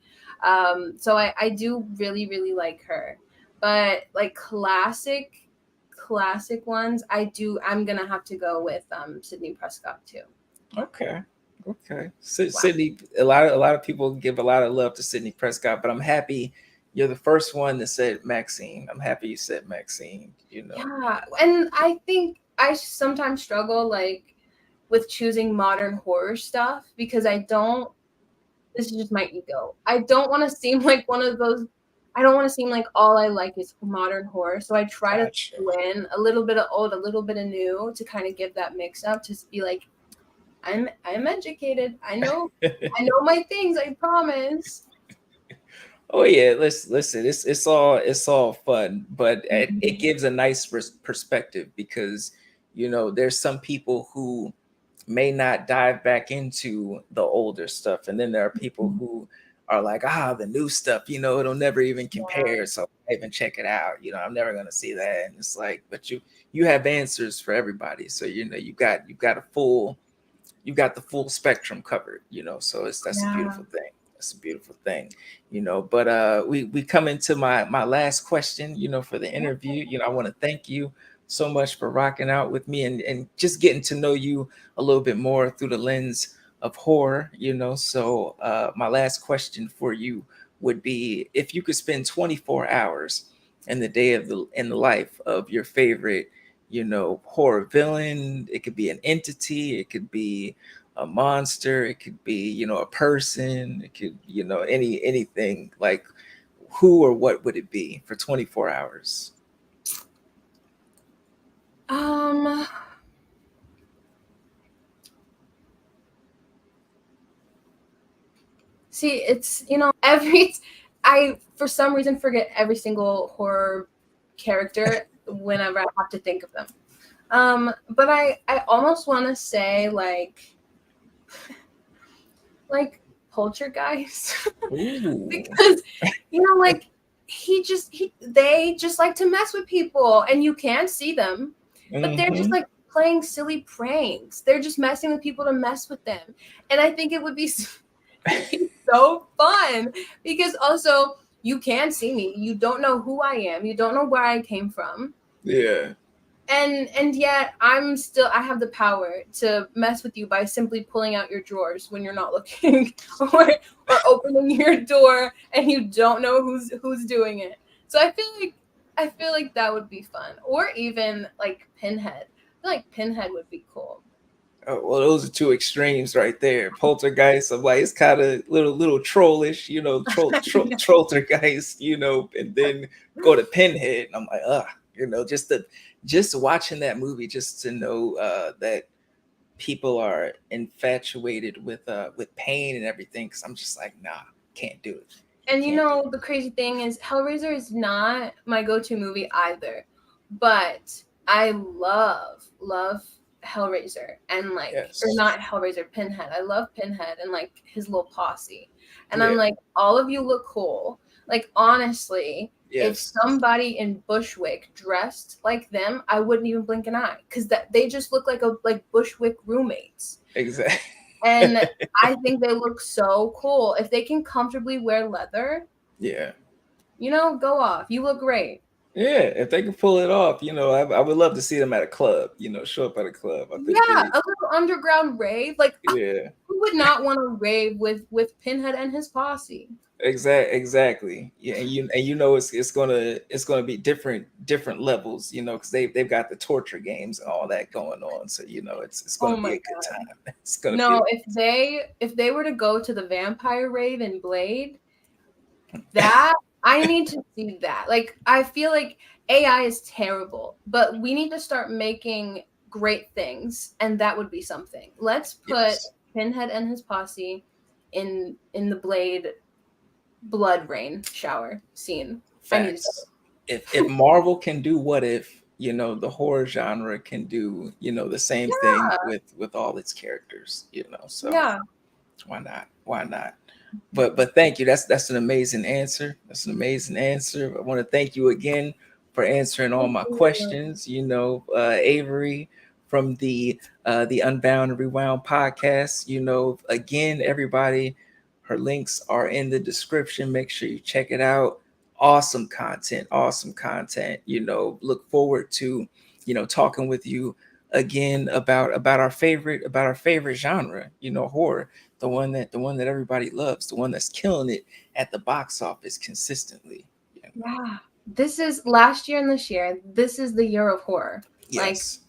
So I do really really like her, but like classic ones, I'm gonna have to go with Sydney Prescott too. Okay. Okay. Wow. Sydney, a lot of people give a lot of love to Sydney Prescott, but I'm happy you're the first one that said Maxine. I'm happy you said Maxine, Yeah, and I think I sometimes struggle like with choosing modern horror stuff because I don't. This is just my ego. I don't want to seem like one of those. I don't want to seem like all I like is modern horror. So I try to Gotcha. throw in a little bit of old, a little bit of new to kind of give that mix up. To be like, I'm educated. I know my things. I promise. Oh yeah, listen. It's all fun, but it Mhm. gives a nice perspective, because there's some people who may not dive back into the older stuff, and then there are people who are like, the new stuff, it'll never even Yeah. compare, so I even check it out. I'm never gonna see that, and it's like, but you have answers for everybody, so you've got the full spectrum covered, so that's a Yeah. beautiful thing. That's a beautiful thing. But we come into my last question, for the interview. I want to thank you so much for rocking out with me, and just getting to know you a little bit more through the lens of horror. So my last question for you would be, if you could spend 24 hours in the life of your favorite, horror villain. It could be an entity, it could be a monster, it could be, a person, it could, anything. Like, who or what would it be for 24 hours? Um. See, it's every I for some reason forget every single horror character whenever I have to think of them. But I almost want to say like Poltergeist Ooh. because like they just like to mess with people and you can't see them, but they're just Hmm. like playing silly pranks. They're just messing with people to mess with them, and I think it would be it'd be so fun because also you can't see me. You don't know who I am. You don't know where I came from. Yeah. And yet I have the power to mess with you by simply pulling out your drawers when you're not looking or opening your door and you don't know who's doing it. So I feel like that would be fun. Or even like Pinhead. I feel like Pinhead would be cool. Oh, well, those are two extremes right there. Poltergeist, I'm like, it's kind of little trollish, trolltergeist, and then go to Pinhead, and I'm like, just watching that movie, just to know that people are infatuated with pain and everything, because I'm just like, nah, can't do it, And can't do the crazy thing is Hellraiser is not my go-to movie either. But I love Hellraiser and it. like or Yes, not Hellraiser, Pinhead. I love Pinhead and like his little posse. And I'm yeah, like, all of you look cool. Like honestly, if Yes. somebody in Bushwick dressed like them, I wouldn't even blink an eye because that they just look like Bushwick roommates. Exactly. And I think they look so cool. If they can comfortably wear leather, Yeah. go off. You look great. Yeah, if they can pull it off, I would love to see them at a club, show up at a club. I think Yeah, they, a little underground rave. Like yeah, who would not want to rave with Pinhead and his posse? exactly. Yeah, and it's gonna be different levels, because they've got the torture games and all that going on. So it's Oh gonna my be a good god. time. It's gonna be No, if they were to go to the vampire rave in Blade, that I need to see that. Like I feel like AI is terrible, but we need to start making great things, and that would be something. Let's put yes, Pinhead and his posse in the Blade blood rain shower scene. I need to see facts. If Marvel can do What If, the horror genre can do the same thing it. with all its characters. So Yeah. why not? Why not? But thank you. That's an amazing answer. That's an amazing answer. I want to thank you again for answering all my Yeah. questions. Avery from the Unbound and Rewound podcast. Again, everybody, her links are in the description. Make sure you check it out. Awesome content. Awesome content. Look forward to talking with you again about our favorite genre. Horror, the one that everybody loves, the one that's killing it at the box office consistently. Yeah. This is last year and this year. This is the year of horror. Like Yes,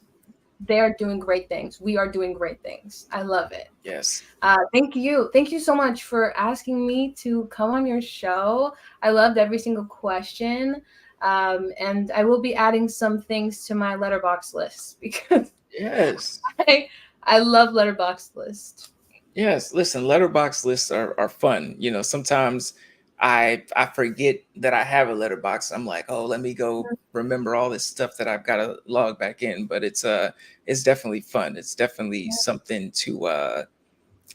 they are doing great things. We are doing great things. I love it. yes, Thank you. Thank you so much for asking me to come on your show. I loved every single question. And I will be adding some things to my letterbox list because yes, I, I love letterbox list. yes. Listen, letterbox lists are fun. Sometimes I forget that I have a letterbox. I'm like, oh, let me go remember all this stuff that I've got to log back in. But it's definitely fun. It's definitely something to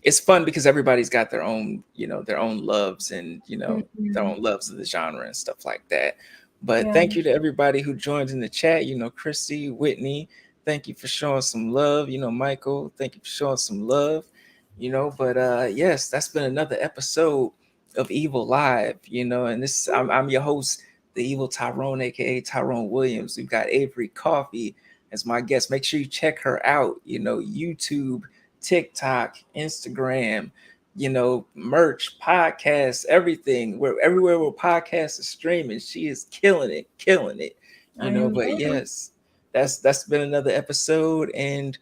it's fun because everybody's got their own loves and their Mhm. own loves of the genre and stuff like that. But Yeah. thank you to everybody who joined in the chat. Christy, Whitney, thank you for showing some love. Michael, thank you for showing some love. But yes, that's been another episode of Evil Live. And this I'm your host, the Evil Tyrone, aka Tyrone Williams. We've got Avery Coffey as my guest. Make sure you check her out. YouTube, TikTok, Instagram, merch, podcasts, everything. Where everywhere where podcasts are streaming, she is killing it, killing it. I But am. yes, that's been another episode. And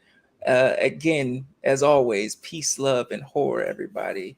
again, as always, peace, love, and horror, everybody.